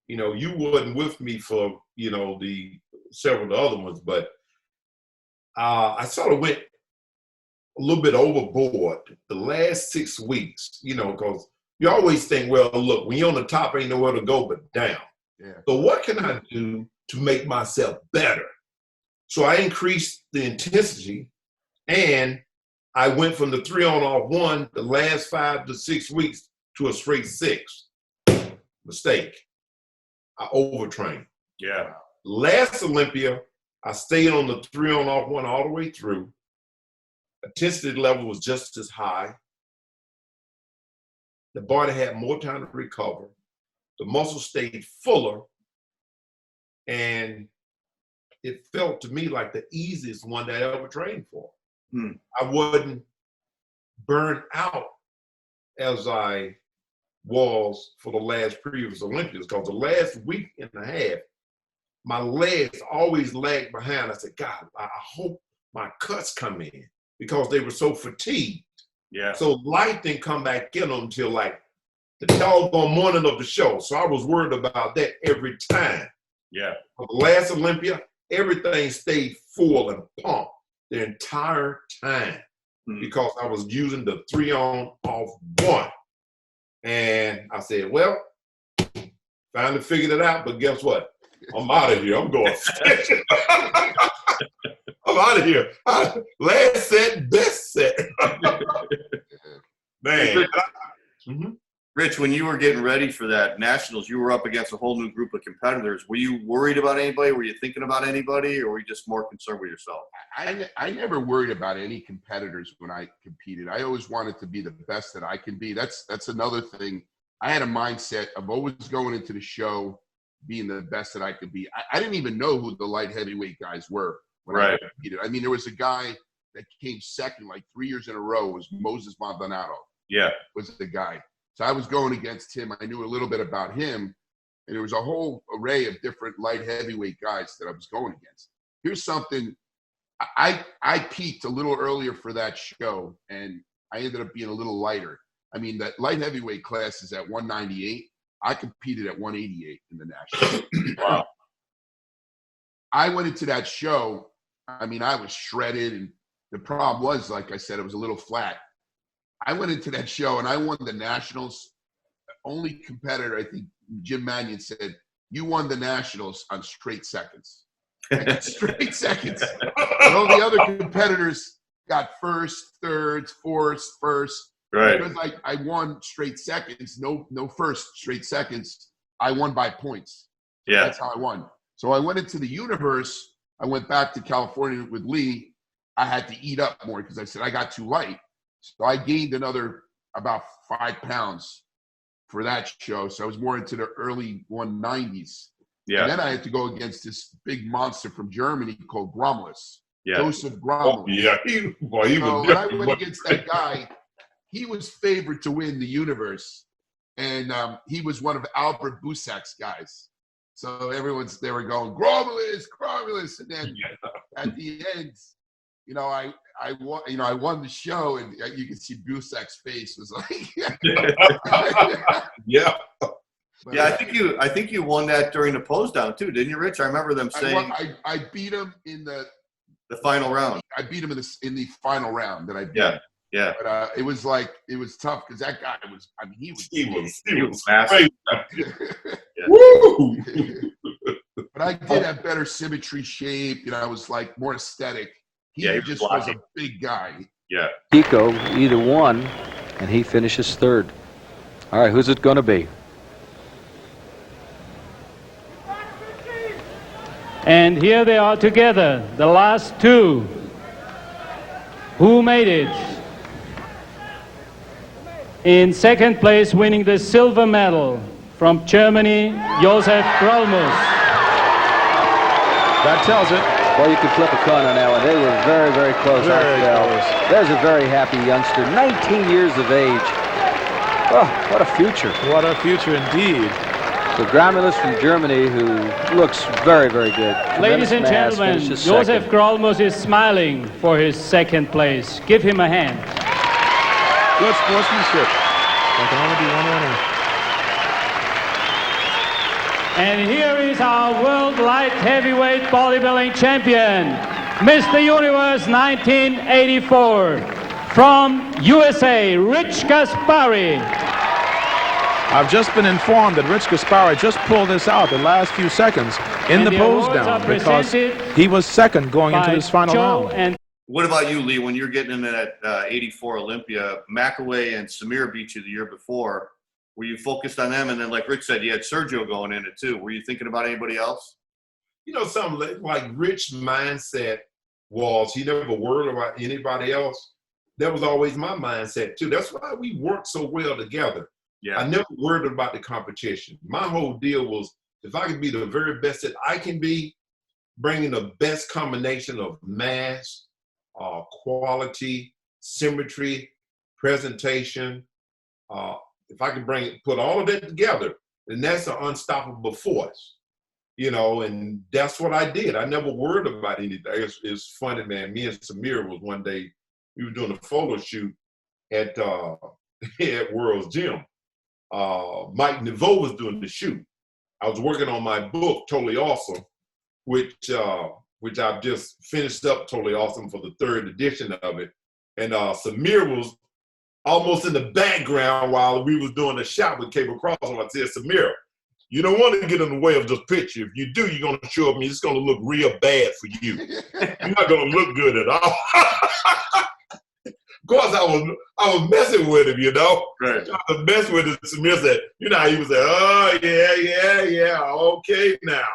you know, you wasn't with me for, you know, the several of the other ones, but I sort of went a little bit overboard the last 6 weeks, you know, because you always think, well, look, when you're on the top, ain't nowhere to go but down. Yeah. So what can I do to make myself better? So I increased the intensity, and I went from the 3 on off 1 the last 5 to 6 weeks to a straight 6. Mistake. I overtrained. Yeah. Last Olympia, I stayed on the 3 on off 1 all the way through. Intensity level was just as high. The body had more time to recover. The muscle stayed fuller. And it felt to me like the easiest one that I ever trained for. I wasn't burned out as I was for the last previous Olympics, because the last week and a half, my legs always lagged behind. I said, God, I hope my cuts come in, because they were so fatigued. Yeah. So life didn't come back in until like the doggone morning of the show. So I was worried about that every time. Yeah. For the last Olympia, everything stayed full and pumped the entire time because I was using the 3 on off 1. And I said, well, finally figured it out, but guess what? I'm out of here. I'm going. I'm out of here. Last set, best set. Man. Rich, when you were getting ready for that Nationals, you were up against a whole new group of competitors. Were you worried about anybody? Were you thinking about anybody? Or were you just more concerned with yourself? I never worried about any competitors when I competed. I always wanted to be the best that I can be. That's another thing. I had a mindset of always going into the show being the best that I could be. I didn't even know who the light heavyweight guys were when I competed. I mean, there was a guy that came second like 3 years in a row, was Moses Maldonado. Yeah. Was the guy. So I was going against him. I knew a little bit about him. And there was a whole array of different light heavyweight guys that I was going against. Here's something. I peaked a little earlier for that show, and I ended up being a little lighter. I mean, that light heavyweight class is at 198. I competed at 188 in the Nationals. Wow. I went into that show. I mean, I was shredded, and the problem was, like I said, it was a little flat. I went into that show and I won the Nationals. Only competitor, I think Jim Mannion said, you won the Nationals on straight seconds. Straight seconds. And all the other competitors got first, thirds, fourths, first. Right. Because I won straight seconds, no first straight seconds. I won by points. Yeah. That's how I won. So I went into the universe. I went back to California with Lee. I had to eat up more because I said I got too light. So I gained another about 5 pounds for that show. So I was more into the early 190s. Yeah. And then I had to go against this big monster from Germany called Gromulus. Yeah. Joseph Gromulus. Oh, yeah, he So was when I went against that guy, he was favored to win the universe. And he was one of Albert Busak's guys. So they were going, Gromulus. And then at the end, I won the show, and you can see Busak's face was like, yeah. But, Yeah, I think you won that during the pose down too, didn't you, Rich? I remember them saying I beat him in the final round. I beat him in the final round that I beat. Yeah, yeah. But it was tough because that guy was. I mean, He was massive. Woo! But I did have better symmetry, shape. I was like more aesthetic. He just was a big guy. Yeah. Pico either won, and he finishes third. All right, who's it going to be? And here they are together, the last two. Who made it? In second place, winning the silver medal from Germany, Josef Grolmus. That tells it. Well, you could flip a coin on that one. They were very, very close. Very close. There's a very happy youngster, 19 years of age. Oh, what a future. What a future indeed. So Gromulus from Germany, who looks very, very good. Ladies and gentlemen, Josef Grolmus is smiling for his second place. Give him a hand. Good sportsmanship. There can only be one winner. And here is our world light heavyweight bodybuilding champion, Mr. Universe 1984, from USA, Rich Gaspari. I've just been informed that Rich Gaspari just pulled this out the last few seconds in the pose down because he was second going into this final round. What about you, Lee? When you're getting into that 84 Olympia, McAway and Samir beat you the year before. Were you focused on them? And then, like Rich said, you had Sergio going in it too. Were you thinking about anybody else? Something like Rich's mindset was he never worried about anybody else. That was always my mindset too. That's why we worked so well together. Yeah. I never worried about the competition. My whole deal was if I could be the very best that I can be, bringing the best combination of mass, quality, symmetry, presentation. If I could put all of that together, then that's an unstoppable force, and that's what I did. I never worried about anything. It's funny, man. Me and Samir was one day, we were doing a photo shoot at World's Gym. Mike Neveau was doing the shoot. I was working on my book, Totally Awesome, which I've just finished up, Totally Awesome, for the 3rd edition of it. And Samir was almost in the background while we was doing the shot with Cable Cross. And I said, Samir, you don't want to get in the way of this picture. If you do, you're going to show up and it's going to look real bad for you. You're not going to look good at all. Of course, I was messing with him, Right. I was messing with him. Samir said, how he was like, oh, yeah, okay now.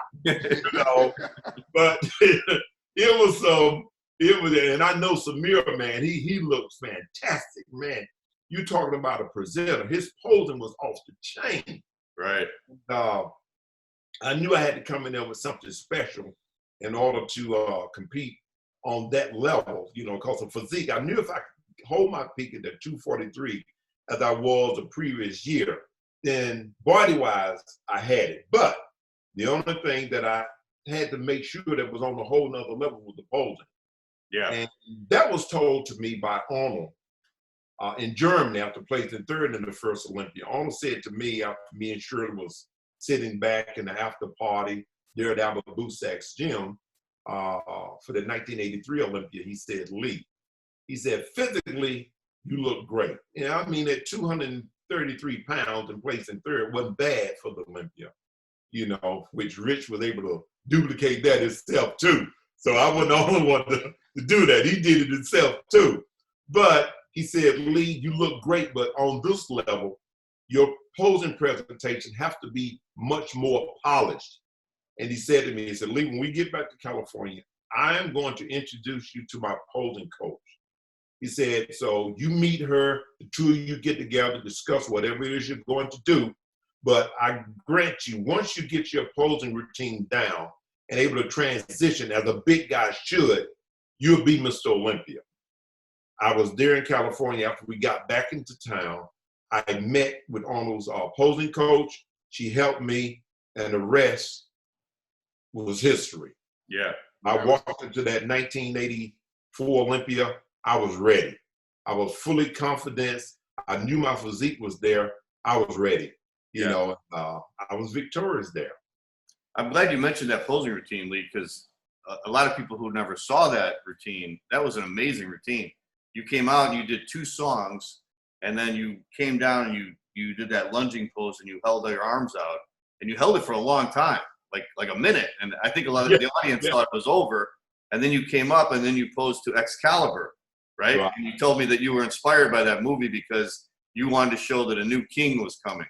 But it was, and I know Samir, man, he looks fantastic, man. You talking about a presenter. His posing was off the chain. Right. I knew I had to come in there with something special in order to compete on that level, because of physique. I knew if I could hold my peak at that 243 as I was the previous year, then body-wise, I had it. But the only thing that I had to make sure that was on a whole nother level was the posing. Yeah. And that was told to me by Arnold in Germany after placing 3rd in the first Olympia. Arnold said to me after me and Shirley was sitting back in the after party there at Albert Busak's gym, for the 1983 Olympia, he said, Lee, he said, physically, you look great. And I mean, at 233 pounds and placing third wasn't bad for the Olympia, you know, which Rich was able to duplicate that himself too. So I wasn't the only one to do that. He did it himself too. But he said, Lee, you look great, but on this level, your posing presentation has to be much more polished. And he said to me, he said, Lee, when we get back to California, I am going to introduce you to my posing coach. He said, so you meet her, the two of you get together, discuss whatever it is you're going to do. But I grant you, once you get your posing routine down and able to transition as a big guy should, you'll be Mr. Olympia. I was there in California after we got back into town. I met with Arnold's posing coach. She helped me, and the rest was history. Yeah. I walked into that 1984 Olympia. I was ready. I was fully confident. I knew my physique was there. I was ready. You know, I was victorious there. I'm glad you mentioned that posing routine, Lee, because a lot of people who never saw that routine, that was an amazing routine. You came out and you did 2 songs, and then you came down and you did that lunging pose and you held your arms out, and you held it for a long time, like a minute. And I think a lot of the audience thought it was over. And then you came up and then you posed to Excalibur, right? And you told me that you were inspired by that movie because you wanted to show that a new king was coming.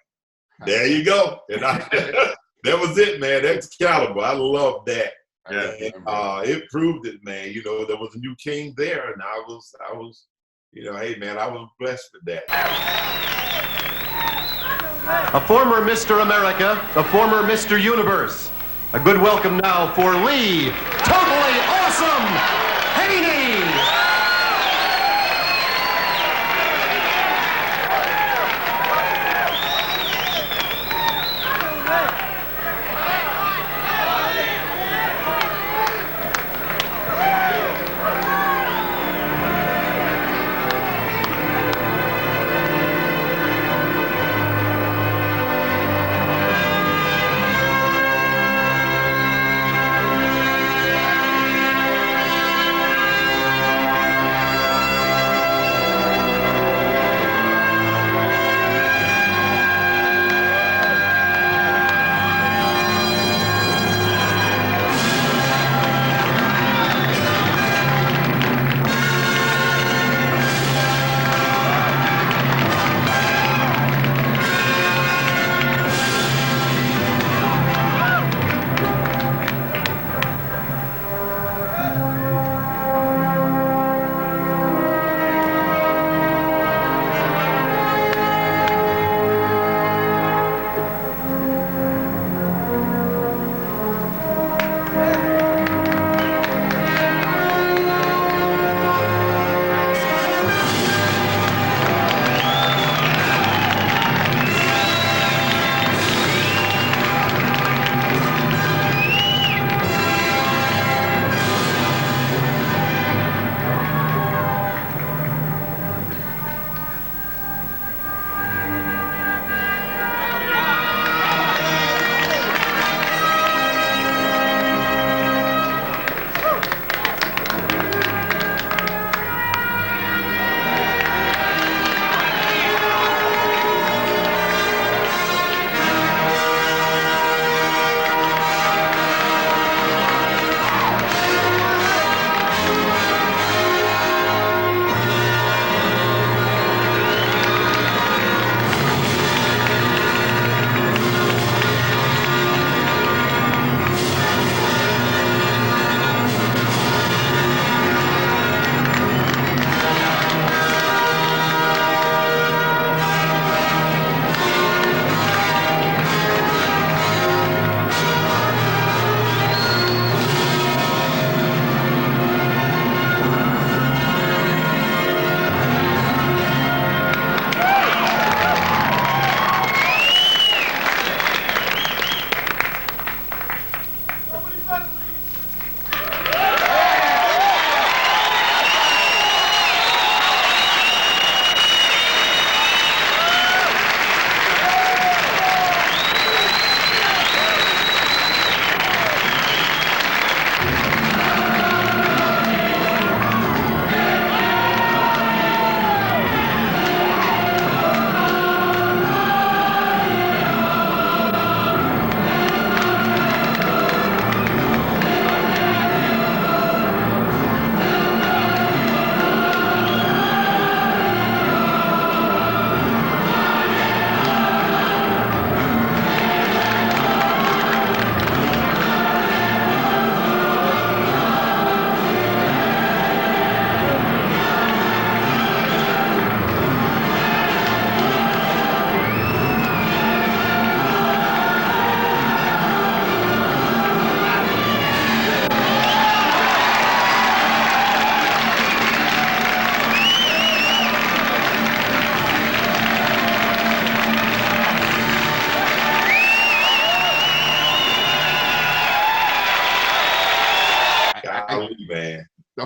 There you go. And that was it, man. Excalibur. I love that. Yeah. And, it proved it, man. You know, there was a new king there, and I was, you know, hey, man, I was blessed with that. A former Mr. America, a former Mr. Universe. A good welcome now for Lee. Totally awesome, Haney.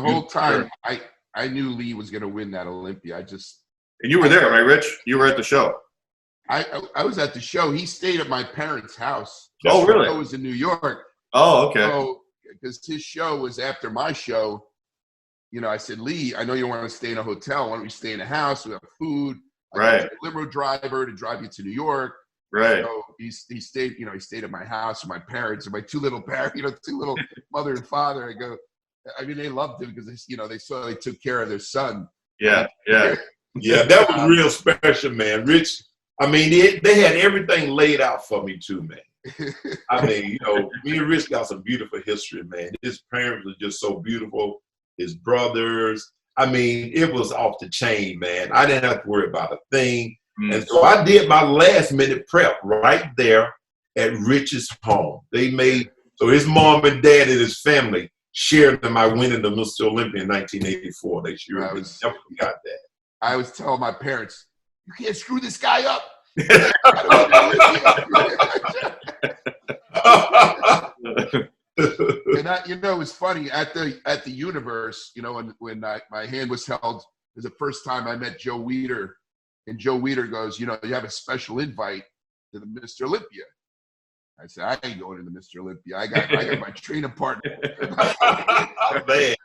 the whole time, I knew Lee was going to win that Olympia. And you were there, right, Rich? You were at the show. I was at the show. He stayed at my parents' house. Oh, really? I was in New York. Oh, okay. So, because his show was after my show, you know, I said, Lee, I know you want to stay in a hotel. Why don't we stay in a house? We have food. Right. I got a limo driver to drive you to New York. Right. So he stayed, you know, he stayed at my house with my parents and my two little mother and father. I mean, they loved him because, you know, they took care of their son. Yeah, that was real special, man. Rich, I mean, they had everything laid out for me too, man. I mean, you know, me and Rich got some beautiful history, man. His parents were just so beautiful. His brothers. I mean, it was off the chain, man. I didn't have to worry about a thing. And so I did my last minute prep right there at Rich's home. So his mom and dad and his family shared in my winning the Mr. Olympia in 1984. They sure never got that. I was telling my parents, you can't screw this guy up. And you know, it was funny at the Universe, you know, when my hand was held, it was the first time I met Joe Weider, and Joe Weider goes, you know, you have a special invite to the Mr. Olympia. I said, I ain't going to the Mr. Olympia. I got my training partner. Man,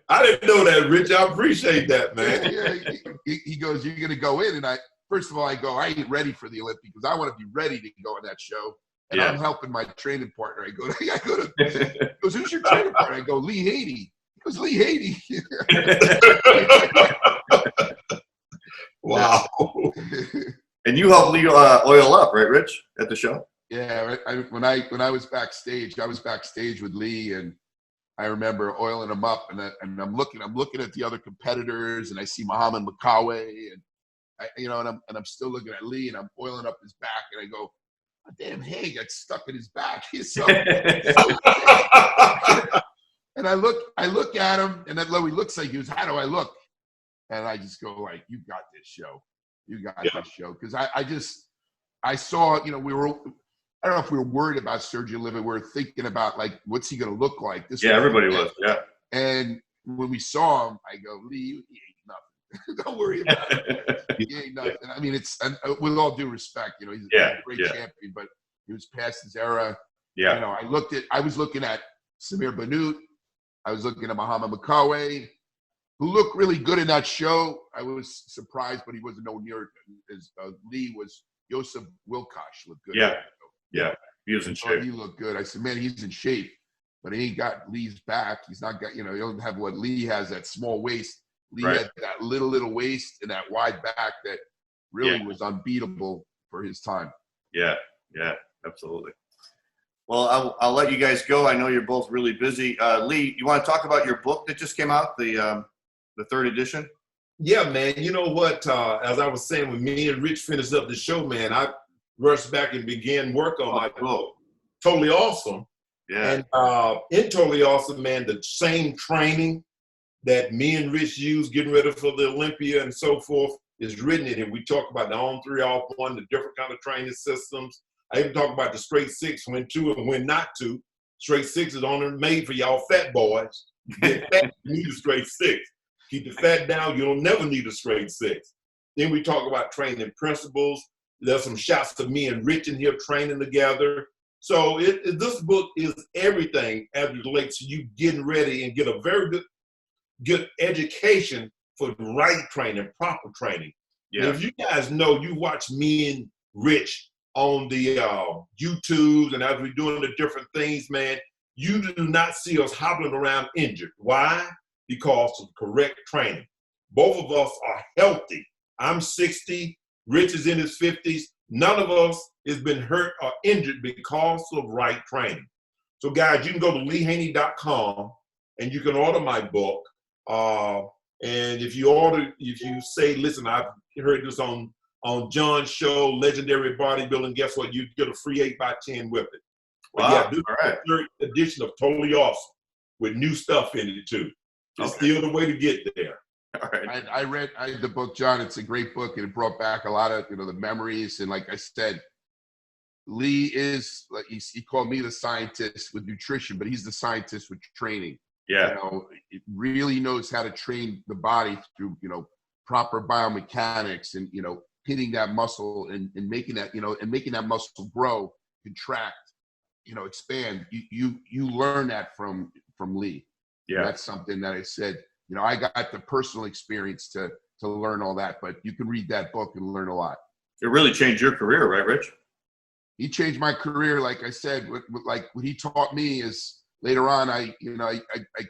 I didn't know that, Rich. I appreciate that, man. Yeah, he goes, you're gonna go in, and first of all, I go, I ain't ready for the Olympia because I want to be ready to go on that show. And I'm helping my training partner. I go to, he goes, who's your training partner? I go, Lee Haney. He goes, Lee Haney. Wow. And you helped Lee oil up, right, Rich, at the show? Yeah. When I was backstage, with Lee, and I remember oiling him up, and I'm looking at the other competitors, and I see Muhammad Makawe, and I'm still looking at Lee, and I'm oiling up his back, and I go, oh, damn, hey, got stuck in his back. He's so and I look at him, and then he looks like he was, how do I look? And I just go like, you got this show. You got this show. Because I saw, you know, I don't know if we were worried about Sergio Oliva. We were thinking about, like, what's he going to look like? Everybody was, And when we saw him, I go, Lee, he ain't nothing. Don't worry about it. He ain't nothing. I mean, with all due respect, you know, he's a great champion, but he was past his era. Yeah. You know, I was looking at Samir Bannout. I was looking at Muhammad Makawe, who looked really good in that show. I was surprised, but he wasn't nowhere near as Lee was. Joseph Wilkosh looked good. Yeah. He was in shape. He looked good. I said, man, he's in shape, but he ain't got Lee's back. He's not got, you know, he don't have what Lee has, that small waist. Lee had that little waist and that wide back that really was unbeatable for his time. Yeah, absolutely. Well, I'll let you guys go. I know you're both really busy. Lee, you want to talk about your book that just came out, the third edition? Yeah, man. You know what? As I was saying, when me and Rich finished up the show, man, I rushed back and began work on my book. Totally Awesome. Yeah. And in Totally Awesome, man, the same training that me and Rich use getting ready for the Olympia and so forth is written in it. We talk about the on 3, off 1, the different kind of training systems. I even talk about the straight 6, when to and when not to. Straight 6 is only made for y'all fat boys. Get fat, you need a straight 6. Keep the fat down, you'll never need a straight 6. Then we talk about training principles. There's some shots of me and Rich in here training together. So this book is everything as it relates to you getting ready and get a very good education for the right training, proper training. Yeah. If you guys know, you watch me and Rich on the YouTubes and as we're doing the different things, man, you do not see us hobbling around injured. Why? Because of correct training. Both of us are healthy. I'm 60, Rich is in his 50s. None of us has been hurt or injured because of right training. So guys, you can go to leehaney.com and you can order my book. And if you say, listen, I've heard this on John's show, Legendary Bodybuilding, guess what? You get a free 8x10 with it. Wow. This is the third edition of Totally Awesome with new stuff in it too. It's still the way to get there. All right. I read the book, John. It's a great book, and it brought back a lot of, you know, the memories. And like I said, Lee is, like he called me the scientist with nutrition, but he's the scientist with training. Yeah. You know, it really knows how to train the body through, you know, proper biomechanics and, you know, hitting that muscle and making that, you know, and making that muscle grow, contract, you know, expand. You learn that from Lee. Yeah. And that's something that I said, you know, I got the personal experience to learn all that, but you can read that book and learn a lot. It really changed your career, right, Rich? He changed my career. Like I said, like what he taught me is later on, I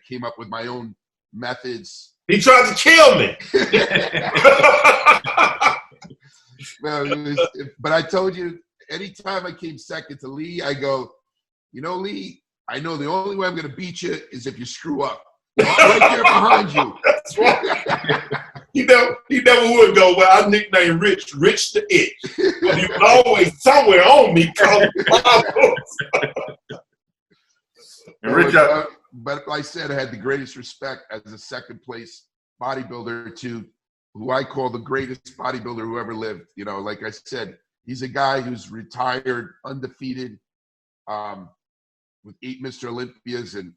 came up with my own methods. He tried to kill me. Well, but I told you, anytime I came second to Lee, I go, you know, Lee, I know the only way I'm going to beat you is if you screw up. I'm right there behind you. That's right. He never would go, well, I nicknamed Rich the Itch. But he was always somewhere on me calling and Rich, but like I said, I had the greatest respect as a second place bodybuilder to who I call the greatest bodybuilder who ever lived. You know, like I said, he's a guy who's retired, undefeated, with 8 Mr. Olympias, and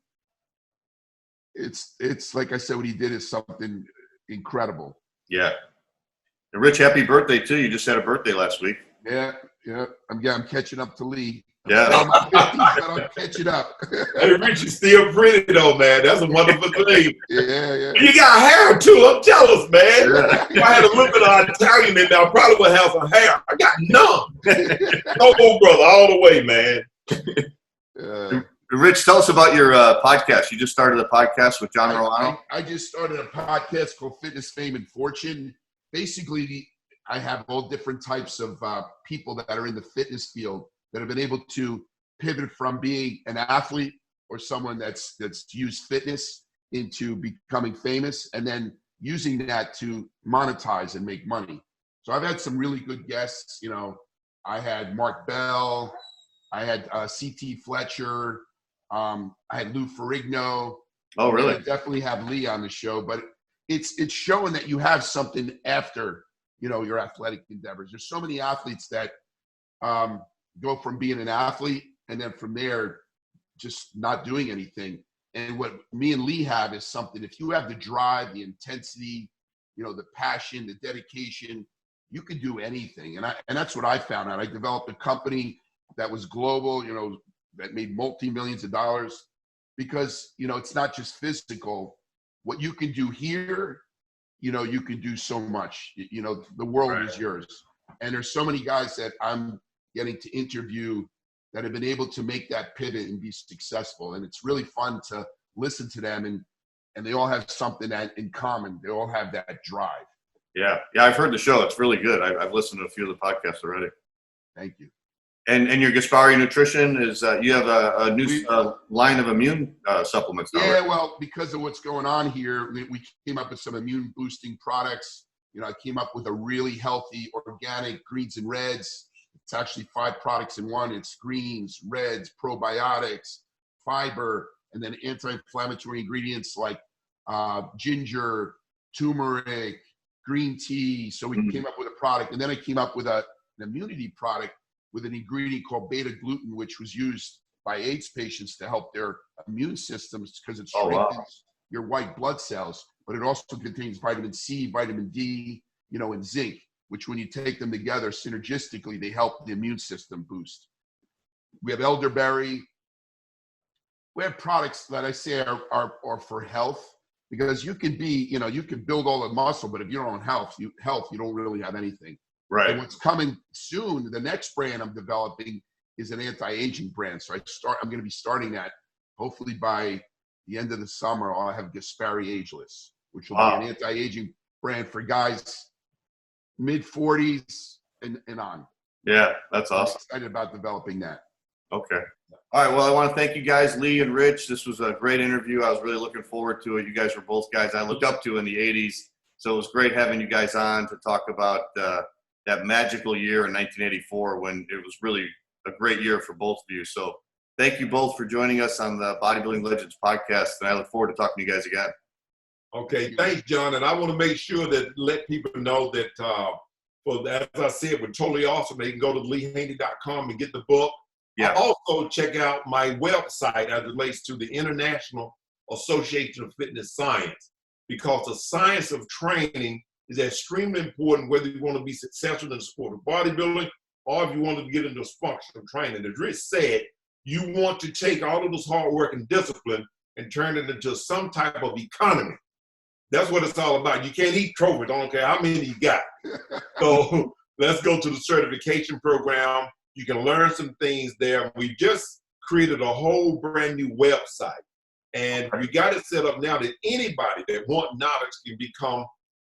it's like I said, what he did is something incredible. Yeah. And Rich, happy birthday too. You just had a birthday last week. Yeah. I'm catching up to Lee. Yeah. I'm catching up. Hey, Rich is still pretty though, man. That's a wonderful thing. Yeah. You got hair too. I'm jealous, man. Yeah. If I had a little bit of Italian in there, I probably would have some hair. I got none. No, brother, all the way, man. Rich, tell us about your podcast. You just started a podcast with John Romano. I just started a podcast called Fitness, Fame, and Fortune. Basically, I have all different types of people that are in the fitness field that have been able to pivot from being an athlete or someone that's used fitness into becoming famous and then using that to monetize and make money. So I've had some really good guests. You know, I had Mark Bell, I had C.T. Fletcher, I had Lou Ferrigno. Oh, really? I definitely have Lee on the show, but it's showing that you have something after, you know, your athletic endeavors. There's so many athletes that go from being an athlete and then from there just not doing anything. And what me and Lee have is something, if you have the drive, the intensity, you know, the passion, the dedication, you can do anything. And that's what I found out. I developed a company that was global, you know, that made multi-millions of dollars because, you know, it's not just physical. What you can do here, you know, you can do so much. You know, the world is yours. And there's so many guys that I'm getting to interview that have been able to make that pivot and be successful. And it's really fun to listen to them, and they all have something in common. They all have that drive. Yeah, I've heard the show. It's really good. I've listened to a few of the podcasts already. Thank you. And your Gaspari Nutrition is you have a new line of immune supplements now, yeah, right? well, because of what's going on here, we came up with some immune boosting products. You know, I came up with a really healthy organic greens and reds. It's actually 5 products in one. It's greens, reds, probiotics, fiber, and then anti-inflammatory ingredients like ginger, turmeric, green tea. So we came up with a product. And then I came up with an immunity product with an ingredient called beta-glucan, which was used by AIDS patients to help their immune systems because it strengthens your white blood cells. But it also contains vitamin C, vitamin D, you know, and zinc, which when you take them together synergistically, they help the immune system boost. We have elderberry. We have products that I say are for health, because you can be, you know, you can build all the muscle, but if you don't have health, you don't really have anything. Right. And what's coming soon, the next brand I'm developing is an anti-aging brand. So I'm going to be starting that hopefully by the end of the summer. I'll have Gaspari Ageless, which will be an anti-aging brand for guys mid-40s and on. Yeah, that's awesome. I'm excited about developing that. Okay. All right. Well, I want to thank you guys, Lee and Rich. This was a great interview. I was really looking forward to it. You guys were both guys I looked up to in the 80s. So it was great having you guys on to talk about that magical year in 1984 when it was really a great year for both of you. So thank you both for joining us on the Bodybuilding Legends podcast. And I look forward to talking to you guys again. Okay. Thanks, John. And I want to make sure that let people know that, as I said, we're totally awesome. They can go to leehaney.com and get the book. Yeah. Also check out my website as it relates to the international Association of Fitness Science, because the science of training is extremely important, whether you want to be successful in the sport of bodybuilding or if you want to get into functional training. As Rich said, you want to take all of this hard work and discipline and turn it into some type of economy. That's what it's all about. You can't eat trophies. I don't care how many you got. So let's go to the certification program. You can learn some things there. We just created a whole brand new website. And we got it set up now that anybody that wants knowledge can become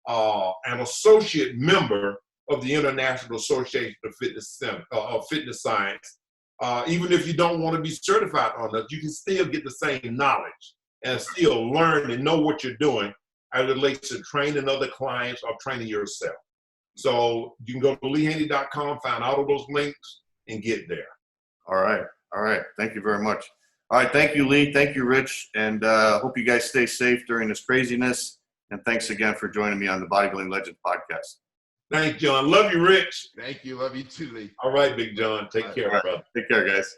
an associate member of the International Association of Fitness Science. Even if you don't want to be certified on that, you can still get the same knowledge and still learn and know what you're doing as it relates to training other clients or training yourself. So you can go to LeeHaney.com, find all of those links, and get there. All right. Thank you very much. All right. Thank you, Lee. Thank you, Rich. And hope you guys stay safe during this craziness. And thanks again for joining me on the Bodybuilding Legends Podcast. Thanks, John. Love you, Rich. Thank you. Love you too, Lee. All right, Big John. Take care, brother. Take care, guys.